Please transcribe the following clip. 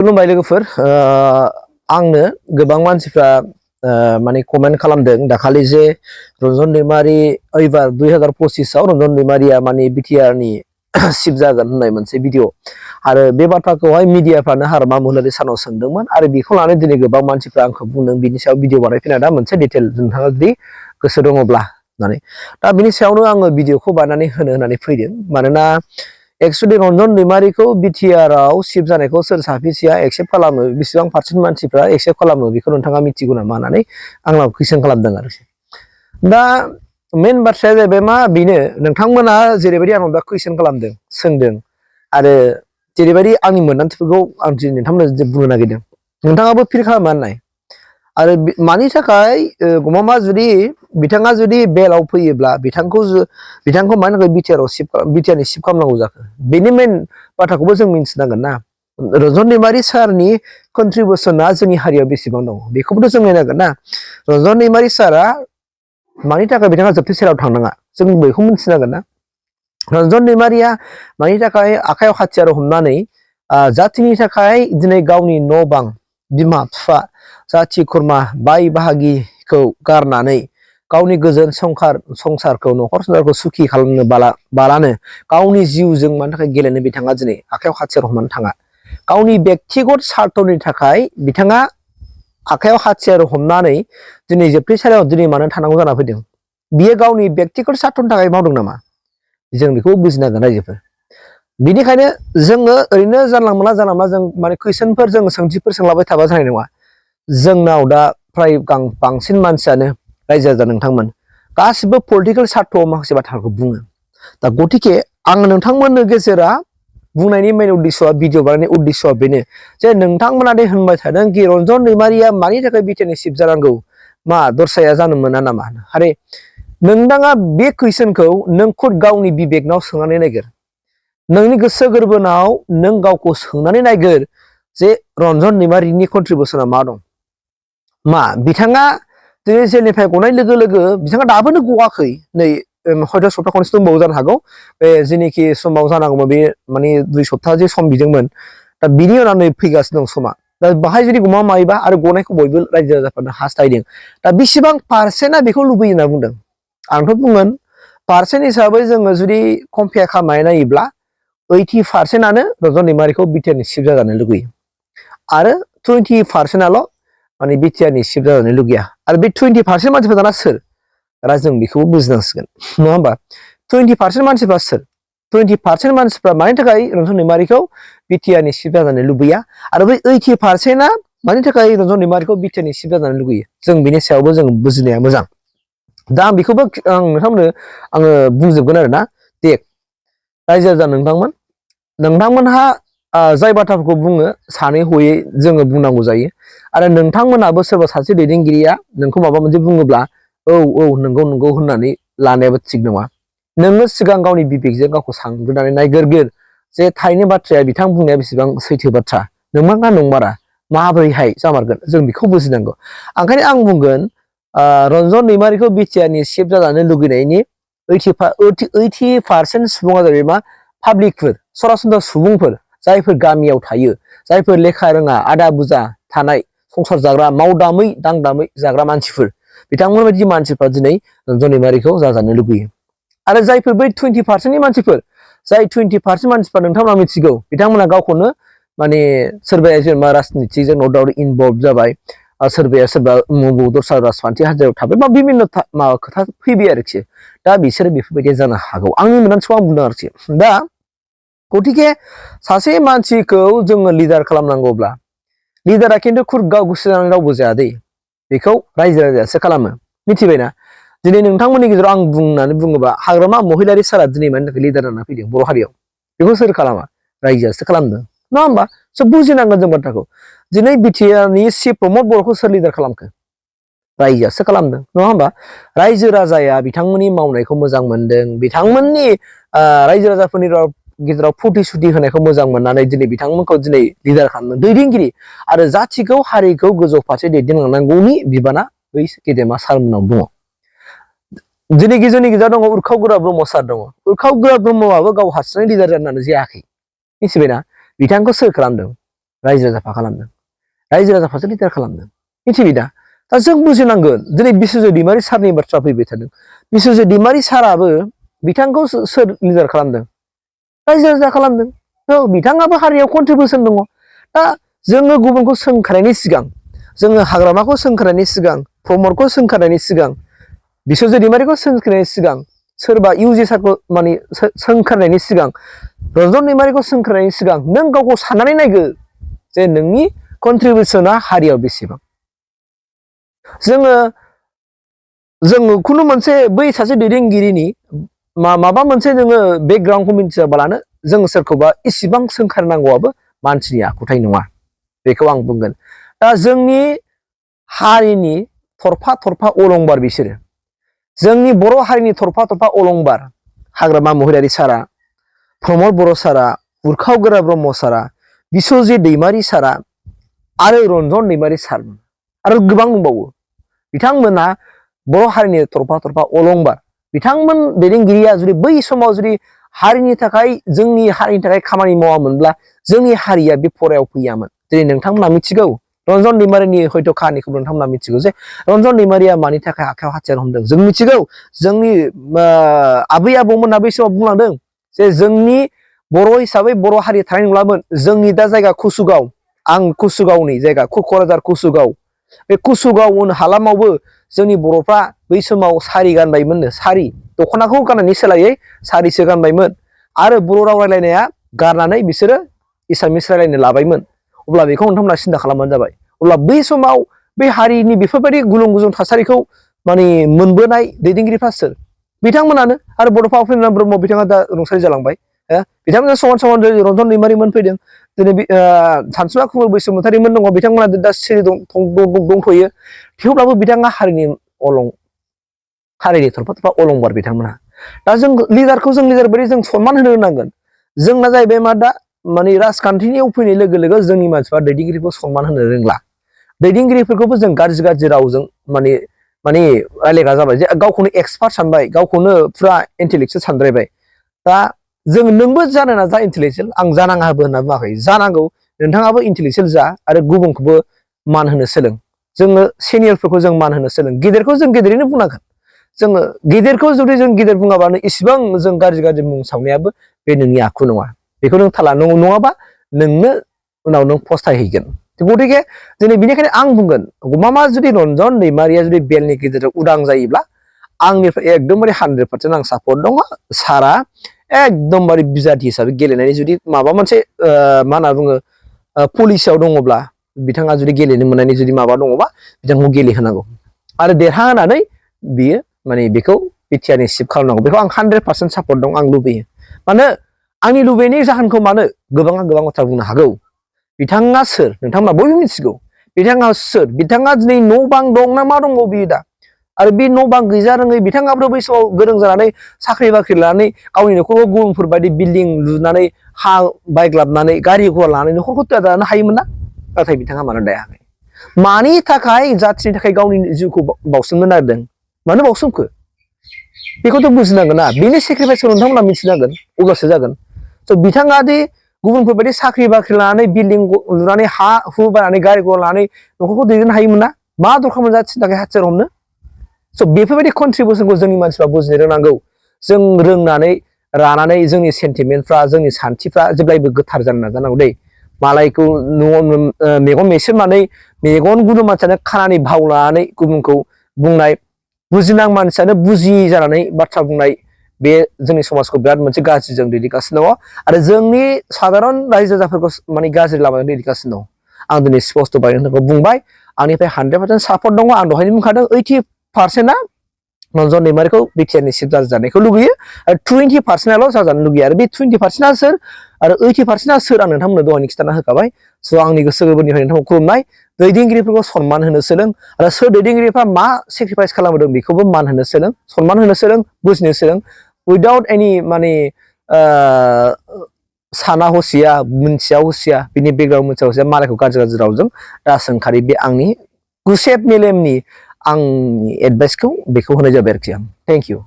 खुलुमबाय लोगोफोर आंनो गोबां मानसिफ्रा माने कमेन्ट खालामदों दाखालि जे रन्जन दैमारी एबार 2025 आव रन्जन दैमारीया माने बिटिआर नि सिफ जागोन होननाय मोनसे भिडिअ आरो बे बाथ्राखौहाय मिडियाफ्रानो हारमा मुलारि सानाव सोंदोंमोन आरो बेखौ लानानै दिनै गोबां मानसिफ्रा आंखौ बुंदों बिनि सायाव भिडिअ बानायफिना दा मोनसे डिटेल नोंथाङा जुदि गोसो दङब्ला होननानै दा बिनि सायावनो आङो भिडिअखौ बानायनानै होननानै फैदों मानोना एक्चुअली रन्जन दैमारीखौ बिटिआर आव सिफ जानायखौ सोर साफिसिया एक्सेप्ट खालामो बेसेबां पार्सेन्ट मानसिफ्रा एक्सेप्ट खालामो बेखौ नोंथाङा मिथिगौ नामा होननानै आंनाव कुइसन खालामदों आरो दा मेन बाथ्राया जाहैबाय मा बेनो नोंथांमोना जेरैबायदि आंनाव दा कुइसन खालामदों सोंदों आरो जेरैबायदि आंनि मोनदांथिफोरखौ आं दिनै नोंथांमोननो बुंनो नागिरदों नोंथाङाबो फिल खालामनानै नाय आरो मानि थाखाय गमामा जुदि बिथाङा जुदि बेलाव फैयोब्ला बिथांखौ मानि थाखाय बिटिआर नि सिफ खालामनांगौ जाखो बेनि मेन बाथ्राखौबो जों मिथिनांगोन ना रन्जन दैमारी सारनि कन्ट्रिबिउसना जोंनि हारियाव बेसेबां दं बेखौबोथ' जों नायनांगोन ना रन्जन दैमारी सारा मानि थाखाय बिथाङा जोबथेसालियाव थांनाङा जों बेखौ मिथिनांगोन ना रन्जन दैमारीया मानि थाखाय आखायाव हाथियार हमनानै जातिनि थाखाय दिनै गावनि न' बां बिमा बिफा जाथि खुरमा बाय बाहागिखौ गारनानै गावनि गोजोन संसारखौ न'खर संसारखौ सुखि खालामनो बालानो गावनि जिउजों मानि थाखाय गेलेनो बिथाङा दिनै आखायाव हाथियार हमनानै थाङा गावनि बेक्तिगत स्वार्थनि थाखाय बिथाङा आखायाव हाथियार हमनानै दिनै जोबथेसालियाव दिनै मानो थानांगौ जाना फैदों बियो गावनि बेक्तिगत स्वार्थनि थाखाय मावदों नामा जों बेखौ बुजिनांगोन रायजोफोर बिनिखायनो जोङो ओरैनो जानला मोनला जों माने कुइसनफोर जों सोंथिफोर सोंलाबाय थाबा जानाय नङा जोंनाव दा फ्राय बांसिन मानसियानो रायजो राजा नोंथांमोन गासिबो पलिटिकेल स्वार्थआव माखासे बाथ्राखौ बुङो दा गतिके आं नोंथांमोननो गेजेराव बुंनायनि मेन उद्देश्यआ भिडिअ बानायनायनि उद्देश्यआ बेनो जे नोंथांमोना दे होनबाय थादों कि रन्जन दैमारीया मानि थाखाय बिटिआर नि सिफ जानांगौ मा दस्राया जानो मोना नामा आरे नोंथाङा बे कुइसनखौ नों खुद गावनि बिबेकनाव सोंनानै नायगोर नोंनि गोसो गोरबोनाव नों गावखौ सोंनानै नायगोर जे रन्जन दैमारीनि कन्ट्रिबिउसना मा दं मा बिथाङा दिनै जेलनिफ्राय गनाय लोगो लोगो बिथाङा दाबोनो गवाखै नै हयथ' सप्ता खनसे दंबावो जानो हागौ बे जेनोखि समाव जानांगौमोन बे माने 2 सप्ता जे सम बिदोंमोन दा बिनि उनाव नै फैगासिनो दं समा दा बाहाय जुदि गमा मायोबा आरो गनायखौ बयबो रायजो राजाफोरनो हास्थायदों दा बेसेबां पार्सेन्टआ बेखौ लुबैयो होनना बुंदों आंथ' बुंगोन पार्सेन्ट हिसाबै जोङो जुदि कम्पेयार खालामनानै नायोब्ला 80% रन्जन दैमारीखौ बिटिआर नि सिफ जाजानो लुगैयो आरो 20%आल' माने बिटिआर नि सिफ जाजानो लुगैया आरो बे 20% मानसिफोरा दाना सोर दा जों बेखौबो बुजिनांसिगोन नङा होमबा 20% मानसिफ्रा सोर 20% मानसिफ्रा मानि थाखाय रन्जन दैमारीखौ बिटिआर नि सिफ जाजानो लुबैया आरो बै 80%आ मानि थाखाय रन्जन दैमारीखौ बिटिआर नि सिफ जाजानो लुगैयो जों बेनि सायावबो जों बुजिनाया मोजां दा आं बेखौबो आं नोंथांमोननो आङो बुंजोबगोन आरोना दे रायजो राजा नोंथांमोनहा जाय बाथ्राफोरखौ बुङो सानै हयै जोङो बुंनांगौ जायो आरो नोंथांमोनाबो सोरबा सासे दैदेनगिरिया नोंखौ माबा मोनसे बुङोब्ला औ नंगौ होननानै लानायाबो थिग नङा नोङो सिगां गावनि बिबेकजों गावखौ सानग्रोनानै नायगोरगोर जे थारैनो बाथ्राया बिथां बुंनाया बेसेबां सैथो बाथ्रा नोंमारा नंमारा माबोरैहाय जामारगोन जों बेखौ बुजिनांगौ ओंखायनो आं बुंगोन रन्जन दैमारीखौ बिटिआर नि सिफ जाजानो लुगैनायनि 80% सुबुङा जाबाय मा पाब्लिकफोर सरासनस्रा सुबुंफोर जायफोर गामियाव थायो जायफोर लेखा रोङा आदा बुजा थानाय संसार जाग्रा मावदामै दांदामै जाग्रा मानसिफोर बिथांमोन बायदि मानसिफ्रा दिनै रन्जन दैमारीखौ जाजानो लुगैयो आरो जायफोर बै 20% नि मानसिफोर जाय 20% मानसिफ्रा नोंथांमोना मिथिगौ बिथांमोना गावखौनो माने सोरबाया जेनेबा राजनितिजों न डाउट इनभल्भ जाबाय सोरबाया सोरबा दस्रा राजखान्थि हान्जायाव थाबाय बा बिभिन्न माबा खोथा फैबाय आरोखि दा बिसोरो बेफोरबायदि जानो हागौ आंनि मोनदांथिखौ आं बुंदों आरोखि दा गतिके सासे मानसिखौ जोङो लिडार खालामनांगौब्ला लिडारा खिन्थु खुद गाव गोसो जानानै रावबो जाया दै बेखौ रायजो राजायासो खालामो मिथिबायना दिनै नोंथांमोननि गेजेराव आं बुंनानै बुङोबा हाग्रामा महिलारि सारा दिनै मानि थाखाय लिडार जानानै फैदों बर' हारियाव बेखौ सोर खालामा रायजोआसो खालामदों नङा होमबा सोब बुजिनांगोन जों बाथ्राखौ दिनै बिटिआर नि चिफ प्रमद बर'खौ सोर लिडार खालामखो रायजोआसो खालामदों नङा होमबा रायजो राजाया बिथांमोननि मावनायखौ मोजां मोनदों बिथांमोननि रायजो राजाफोरनि गेजेराव फुरथि सुथि होनायखौ मोजां मोननानै दिनै बिथांमोनखौ दिनै लिडार खालामदों दैदेनगिरि आरो जाथिखौ हारिखौ गोजौ फारसे दैदेनलांनांगौनि बिबाना बै गेदेमा सारमोननाव दङ दिनै जोंनि गेजेराव दङ उरखाव गोरा ब्रह्म सार दङ उरखाव गोरा ब्रह्मआबो गाव हारसिङै लिडार जानानै जायाखै मिथिबायना बिथांखौ सोर खालामदों रायजो राजाफा खालामदों रायजो राजाफासो लिडार खालामदों मिथिबाय दा जों बुजिनांगोन दिनै बिस्वजित दैमारि सारनि बाथ्रा फैबाय थादों बिस्वजित दैमारि साराबो बिथांखौ सोर लिडार खालामदों रायजो राजा खालामदों औ बिथाङाबो हारियाव कन्ट्रिबिउसन दङ दा जोङो गुबुनखौ सोंखारनायनि सिगां जोङो हाग्रामाखौ सोंखारनायनि सिगां प्रमदखौ सोंखारनायनि सिगां बिस्वजित दैमारिखौ सोंखारनायनि सिगां सोरबा इउजि सारखौ माने सोंखारनायनि सिगां रन्जन दैमारिखौ सोंखारनायनि सिगां नों गावखौ साननानै नायगो जे नोंनि कन्ट्रिबिउसना हारियाव बेसेबां जोङो खुनु मोनसे बै सासे दैदेनगिरिनि माबा मोनसे जोङो बेकग्राउन्डखौ मिथियाबालानो जों सोरखौबा इसिबां सोंखारनांगौआबो मानसिनि आखुथाय नङा बेखौ आं बुंगोन दा जोंनि हारिनि थरफा थरफा अलंबार बिसोरो जोंनि बर' हारिनि थरफा थरफा अलंबार हाग्रामा महिलारि सारा प्रमद बर' सारा उरखाव गोरा ब्रह्म सारा बिस्वजित दैमारि सारा आरो रन्जन दैमारि सार आरो गोबां दंबावो बिथांमोना बर' हारिनि थरफा थरफा अलंबार बिथांमोन दैदेनगिरिया जुदि बै समाव जुदि हारिनि थाखाय जोंनि हारिनि थाखाय खामानि मावामोनब्ला जोंनि हारिया बे फरायाव फैयामोन दिनै नोंथांमोना मिथिगौ रन्जन दैमारिनि हयथ' खाहानिखौ नोंथांमोना मिथिगौ जे रन्जन दैमारिया मानि थाखाय आखायाव हाथियार हमदों जों मिथिगौ जोंनि आबै आबौमोना बै समाव बुंलांदों जे जोंनि बर' हिसाबै बर' हारि थानाय नंलामोन जोंनि दा जायगा कुसुगाव आं कुसुगावनि जायगा क'क्राझार कुसुगाव बे कुसुगाव हालामावबो जोंनि बर'फ्रा बै समाव सारि गानबायमोननो सारि दख'नाखौ गाननायनि सोलायै सारिसो गानबायमोन आरो बर' राव रायलायनाया गारनानै बिसोरो एसामिस रायलायनो लाबायमोन अब्ला बेखौ नोंथांमोना सिन्था खालामबानो जाबाय अब्ला बै समाव बै हारिनि बेफोरबायदि गुलुं गुजुं थासारिखौ माने मोनबोनाय दैदेनगिरिफ्रा सोर बिथांमोनानो आरो बड'फा उपेन्द्र ब्रह्म बिथाङा दा रुंसारि जालांबाय बिथांमोना समान समान रन्जन दैमारिमोन फैदों दिनै सानसुमा खुंगुर बैसोमुसारिमोन दङ बिथांमोना दा सिरि दंथ'यो थेवब्लाबो बिथाङा हारिनि थरफा थरफा अलंबार बिथांमोना दा जों लिडारखौ जों लिडार बायदि जों सनमान होनो रोंनांगोन जोंना जाहैबाय मा दा माने राजखान्थिनियाव फैनाय लोगो लोगो जोंनि मानसिफ्रा दैदेनगिरिखौ सनमान होनो रोंला दैदेनगिरिफोरखौबो जों गाज्रि गाज्रि रावजों माने रायलायग्रा जाबाय जे गावखौनो एक्सपार्ट सानबाय गावखौनो फुरा इन्टेलेक्चुवेल सानद्रायबाय दा जों नोंबो जानो नाजा इन्टेलेक्चुवेल आं जानाङाबो होनना बुङाखै जानांगौ नोंथाङाबो इन्टेलेक्चुवेल जा आरो गुबुनखौबो मान होनो सोलों जोङो सिनियरफोरखौ जों मान होनो सोलों गिदिरखौ जों गिदिरैनो बुंनांगोन जोङो गिदिरखौ जुदि जों गिदिर बुङाबानो इसिबां जों गाज्रि गाज्रि मुं सावनायाबो बे नोंनि आखु नङा बेखौ नों थाला नङाबा नोंनो उनाव नों फस्थायहैगोन गतिके दिनै बेनिखायनो आं बुंगोन गमामा जुदि रन्जन दैमारिया जुदि बेलनि गेजेरजों उदां जायोब्ला आंनिफ्राय एकदमबारे 100% आं सापर्ट दङ सारा एकदमबारे बिजाथि हिसाबै गेलेनायनि जुदि माबा मोनसे मा होनना बुङो पलिसियाव दङब्ला बिथाङा जुदि गेलेनो मोननायनि जुदि माबा दङबा बिथांखौ गेलेहोनांगौ आरो देरहाहोनानै बियो माने बेखौ बिटिआरनि सिफ खालामनांगौ बेखौ आं 100% सापर्ट दं आं लुबैयो मानो आंनि लुबैनायनि जाहोनखौ मानो गोबां बाथ्रा बुंनो हागौ बिथाङा सोर नोंथांमोना बयबो मिथिगौ बिथाङा सोर बिथाङा दिनै न' बां दं ना मा दङ बियो दा आरो बे न' बां गैजा रोङै बिथाङाबो बै समाव गोरों जानानै साख्रि बाख्रि लानानै गावनि न'खरखौ गुबुनफोर बायदि बिल्डिं लुनानै हा बायग्लाबनानै गारि घोड़ा लानानै न'खरखौ दानो हायोमोन ना नाथाय बिथाङा मानो दायाखै मानि थाखाय जाथिनि थाखाय गावनि जिउखौ बावसोमनो नागिरदों मानो बावसोमखो बेखौथ' बुजिनांगोन ना बेनि सेक्रिफाइसखौ नोंथांमोना मिथिनांगोन अब्लासो जागोन स' बिथाङा दि गुबुनफोर बायदि साख्रि बाख्रि लानानै बिल्डिं लुनानै हा हु बायनानै गारि घोड़ा लानानै न'खरखौ दैदेननो हायोमोन ना मा दरखारमोन जाथिनि थाखाय हाथियार हमनो स' बेफोरबायदि कन्ट्रिबिउसनखौ जोंनि मानसिफ्रा बुजिनो रोंनांगौ जों रोंनानै रानानै जोंनि सेन्टिमेन्टफ्रा जोंनि सान्थिफ्रा जेब्लायबो गोथार जानो नाजानांगौ दै मालायखौ न'आव मेगन मेसेबनानै मेगन गुनु मानसियानो खानानै भाव लानानै गुबुनखौ बुंनाय बुजिनां मानसियानो बुजियि जानानै बाथ्रा बुंनाय बे जोंनि समाजखौ बिराद मोनसे गाज्रिजों दैदेनगासिनो दङ आरो जोंनि साधारन रायजो राजाफोरखौ माने गाज्रि लामाजों दैदेनगासिनो दं आं दिनै स्पस्ट बायनानै बुंबाय आंनिफ्राय 100% सापर्ट दङ आं दहायनो बुंखादों 80%आ रन्जन दैमारिखौ बिटिआरनि चिफ जाज जानायखौ लुगैयो आरो 20%आल' जाजानो लुगैयो आरो बे 20%आ सोर आरो 80%आ सोर आं नोंथांमोननो दहायनो खिन्थाना होखाबाय स' आंनि गोसो गोरबोनिफ्राय नोंथांखौ खुलुमनाय दैदेनगिरिफोरखौ सनमान होनो सोलों आरो सोर दैदेनगिरिफ्रा मा सेक्रिफाइस खालामदों बेखौबो मान होनो सोलों सनमान होनो सोलों बुजिनो सोलों उइदाउट एनि माने साना हसिया मोनथिया हसिया बिनि बेकग्राउन्ड मोनथिया हसिया मालायखौ गाज्रि गाज्रि रावजों दा सोंखारि बे आंनि गुसेब मेलेमनि आंनि एडभाइसखौ बेखौ होनाय जाबाय आरोखि आं थेंक इउ